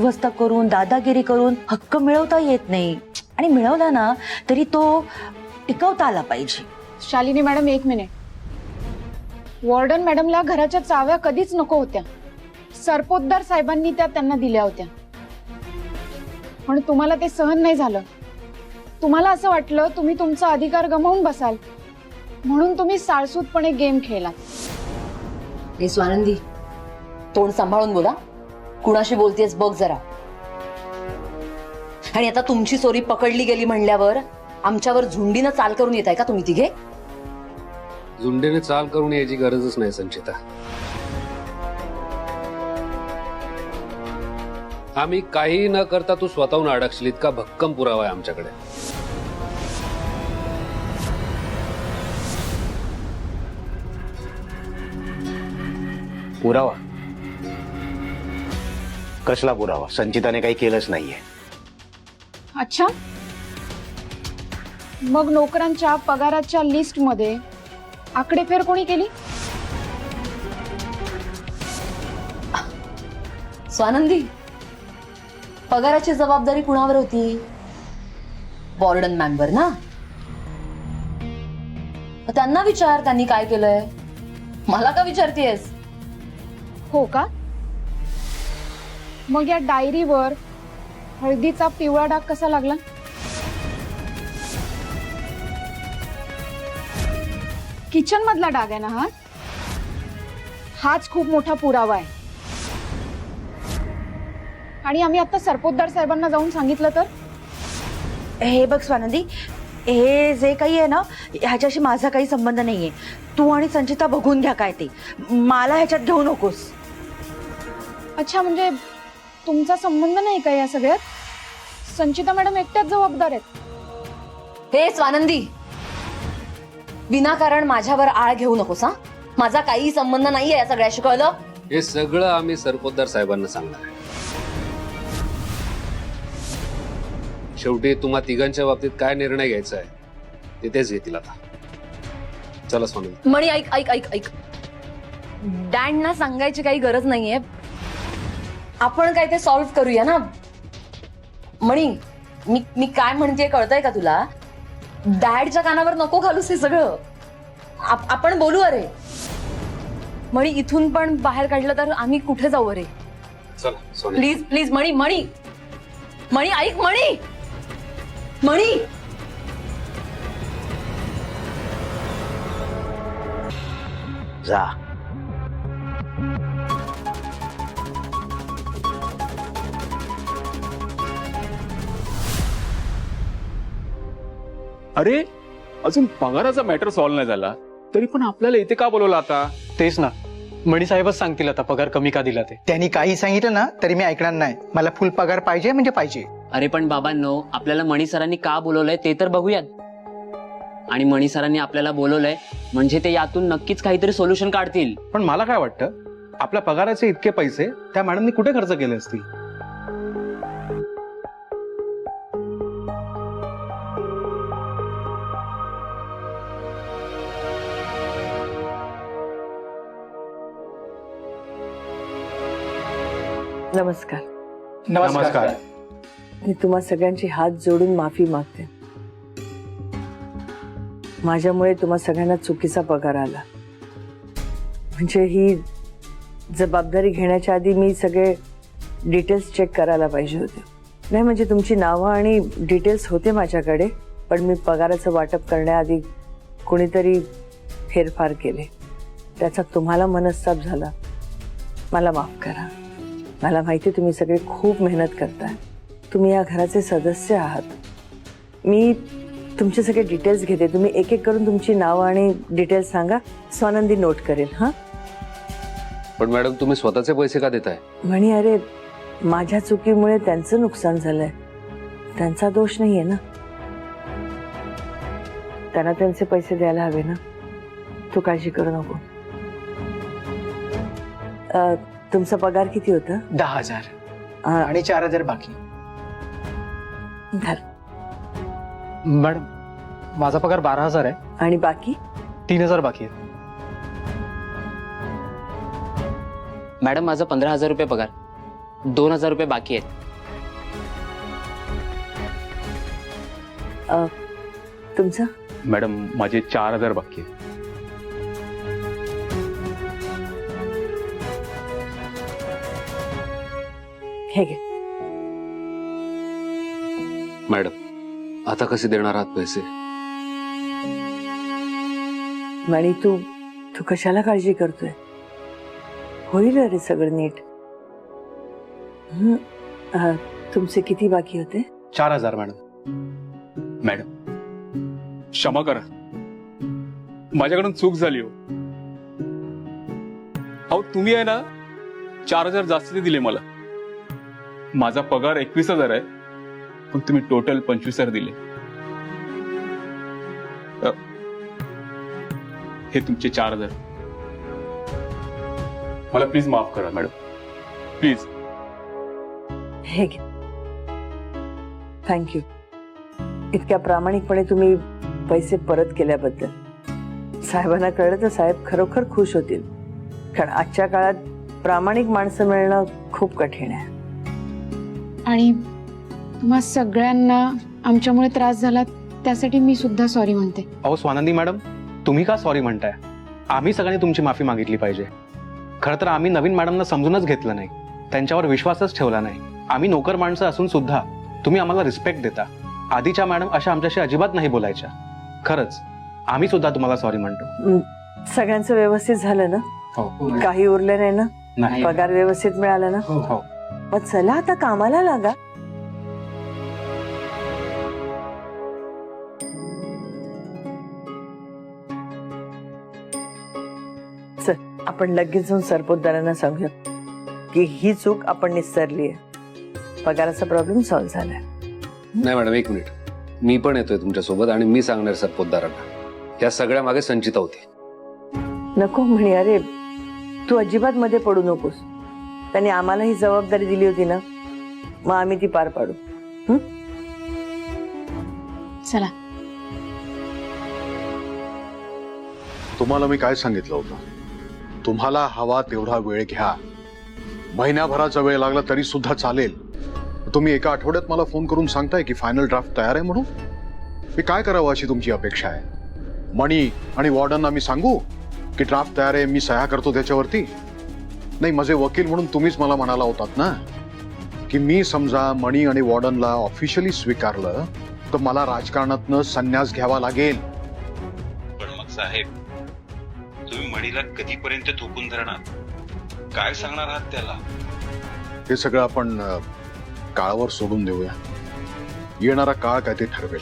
व्यवस्था करून दादागिरी करून हक्क मिळवता येत नाही आणि मिळवला ना तरी तो टिकवता आला पाहिजे. शालिनी मॅडम, एक मिनिट. वॉर्डन मॅडमला घराच्या चाव्या कधीच नको होत्या. सरपोतदार साहेबांनी त्या त्यांना दिल्या होत्या. पण तुम्हाला ते सहन नाही झालं. तुम्हाला असं वाटलं तुम्ही तुमचा अधिकार गमावून बसाल म्हणून तुम्ही साळसूतपणे गेम खेळलात. हे स्वानंदी, तोंड सांभाळून बोला. कुणाशी बोलतेस बघ जरा. आणि आता तुमची चोरी पकडली गेली म्हणल्यावर आमच्यावर झुंडीनं चाल करून येत आहे का तुम्ही तिघे? झुंडीने चाल करून यायची गरजच नाही संचिता. आम्ही काही न करता तू स्वतःहून अडकशील इतका भक्कम पुरावा आहे आमच्याकडे. पुरावा? कसला पुरावा? संचिताने काही केलंच नाहीये. अच्छा, मग नोकरांच्या पगाराच्या लिस्ट मध्ये आकडेफेर कोणी केली? स्वानंदी, पगाराची जबाबदारी कुणावर होती? वॉर्डन मॅमवर ना. त्यांना विचार त्यांनी काय केलंय. मला का विचारतेस? हो का? मग या डायरीवर हळदीचा पिवळा डाग कसा लागला? किचन मधला डाग आहे ना हा? हाच खूप मोठा पुरावा आहे. आणि आम्ही आता सरपोतदार साहेबांना जाऊन सांगितलं तर? हे बघ स्वानंदी, हे जे काही आहे ना ह्याच्याशी माझा काही संबंध नाहीये. तू आणि संचिता बघून घ्या काय ते. मला ह्याच्यात घेऊ नकोस. अच्छा, म्हणजे तुमचा संबंध नाही का या सगळ्यात? संचिता मॅडम एकट्याच जबाबदार आहेत. हे स्वानंदी, विनाकारण माझ्यावर आळ घेऊ नकोस हा. माझा काही संबंध नाहीये या सगळ्याशी, कळलं? हे सगळं आम्ही सरपोतदार साहेबांना सांगणार आहे. शेवटी तुम्हा तिघांच्या बाबतीत काय निर्णय घ्यायचा आहे ते तेच घेतील आता. चला स्वानंदी. मणी, ऐक ऐक ऐक ऐक. डॅडना सांगायची काही गरज नाहीये. आपण काय ते सॉल्व्ह करूया ना. मणी, मी काय म्हणते कळतंय का तुला? डॅडच्या कानावर नको घालूस हे सगळं. आपण बोलू. अरे मणी, इथून पण बाहेर काढलं तर आम्ही कुठे जाऊ? अरे चला स्वानंदी. Please please. मणी मणी मणी ऐक. मणी मणी. जा. अरे, अजून पगाराचा मॅटर सॉल्व्ह नाही झाला तरी पण आपल्याला इथे का बोलवलं आता? तेच ना, मणी साहेबच सांगतील आता पगार कमी का दिला ते. त्यांनी काही सांगितलं ना तरी मी ऐकणार नाही. मला फुल पगार पाहिजे म्हणजे पाहिजे. अरे पण बाबांनो, आपल्याला मणी सरांनी का बोलवलंय ते तर बघूयात. आणि मणी सरांनी आपल्याला बोलवलंय म्हणजे ते यातून नक्कीच काहीतरी सोल्युशन काढतील. पण मला काय वाटतं, आपल्या पगाराचे इतके पैसे त्या मॅडमनी कुठे खर्च केले असतील? नमस्कार. नमस्कार. मी तुम्हा सगळ्यांची हात जोडून माफी मागते. माझ्यामुळे तुम्हा सगळ्यांना चुकीचा पगार आला. म्हणजे ही जबाबदारी घेण्याच्या आधी मी सगळे डिटेल्स चेक करायला पाहिजे होते. नाही म्हणजे तुमची नावं आणि डिटेल्स होते माझ्याकडे, पण मी पगाराचं वाटप करण्याआधी कोणीतरी फेरफार केले. त्याचा तुम्हाला मनस्ताप झाला. मला माफ करा. मला माहिती तुम्ही सगळे खूप मेहनत करताय. तुम्ही या घराचे सदस्य आहात. मी तुमचे सगळे डिटेल्स घेते. तुम्ही एक एक करून तुमची नावं आणि डिटेल्स सांगा. स्वानंदी नोट करेल. हा पण मॅडम, तुम्ही स्वतःचे पैसे का देताय? म्हणे अरे, माझ्या चुकीमुळे त्यांचं नुकसान झालंय. त्यांचा दोष नाहीये ना. त्यांना त्यांचे पैसे द्यायला हवे ना. तू काळजी करू नको. तुमचा पगार किती होता? 10,000 आणि 4,000 बाकी. घाल. मॅडम, माझा पगार 12,000 आहे आणि बाकी 3,000 बाकी आहे. मॅडम, माझा 15,000 रुपये पगार. 2,000 रुपये बाकी आहेत. तुमचं मॅडम माझे 4,000 बाकी आहेत. हे घे. मॅडम आता कसे देणार आहात पैसे? मणी तू कशाला काळजी करतोय? होईल रे सगळं नीट. तुमचे किती बाकी होते? 4,000 मॅडम. मॅडम क्षमा करा, माझ्याकडून चूक झाली हो. अहो तुम्ही आहे ना 4,000 जास्ती दिले मला. माझा पगार 21,000 आहे, पण तुम्ही टोटल 25,000 दिले. हे तुमचे 4,000. मला प्लीज माफ करा मॅडम, प्लीज. हे घे. थँक्यू. इतक्या प्रामाणिकपणे तुम्ही पैसे परत केल्याबद्दल साहेबांना कळलं तर साहेब खरोखर खुश होतील. कारण आजच्या काळात प्रामाणिक माणसं मिळणं खूप कठीण आहे. आणि तुम्हा सगळ्यांना आमच्यामुळे त्रास झाला त्यासाठी मी सुद्धा सॉरी म्हणते. अहो स्वानंदी मॅडम, तुम्ही का सॉरी म्हणताय? आम्ही सगळ्यांनी तुमची माफी मागितली पाहिजे. खरं तर आम्ही नवीन मॅडमना समजूनच घेतलं नाही, त्यांच्यावर विश्वासच ठेवला नाही. आम्ही नोकर माणसं असून सुद्धा तुम्ही आम्हाला रिस्पेक्ट देता. आधीच्या मॅडम अशा आमच्याशी अजिबात नाही बोलायच्या. खरंच आम्ही सुद्धा तुम्हाला सॉरी म्हणतो. सगळ्यांचं व्यवस्थित झालं ना? हो. काही उरलं नाही ना? नाही. पगार व्यवस्थित मिळाला ना? हो. मग चला आता कामाला लागा. चल आपण लगेच जाऊन सरपोतदारांना सांगूया की ही चूक आपण निस्तरली आहे. पगाराचा प्रॉब्लेम सॉल्व्ह झालाय. नाही मॅडम, एक मिनिट. मी पण येतोय तुमच्यासोबत आणि मी सांगणार सरपोतदारांना. या सगळ्या मागे संचिता होती. नको म्हणे. अरे तू अजिबात मध्ये पडू नकोस. त्यांनी आम्हाला ही जबाबदारी दिली होती ना, मग आम्ही ती पार पाडू. चला. तुम्हाला मी काय सांगितलं होतं? तुम्हाला हवा तेवढा वेळ घ्या. महिन्याभराचा वेळ लागला तरी सुद्धा चालेल. तुम्ही एका आठवड्यात मला फोन करून सांगताय की फायनल ड्राफ्ट तयार आहे म्हणून. मी काय करावं अशी तुमची अपेक्षा आहे? मणी आणि वॉर्डनना मी सांगू की ड्राफ्ट तयार आहे, मी सह्या करतो त्याच्यावरती? नाही, माझे वकील म्हणून तुम्हीच मला म्हणाला होतात ना की मी समजा मणी आणि वॉर्डनला ऑफिशियली स्वीकारलं तर मला राजकारणातनं संन्यास घ्यावा लागेल. पण मग साहेब, तुम्ही मणीला कधीपर्यंत थोपून धरणार? काय सांगणार आहात त्याला? हे सगळं आपण काळावर सोडून देऊया. येणारा काळ काय ते ठरवेल.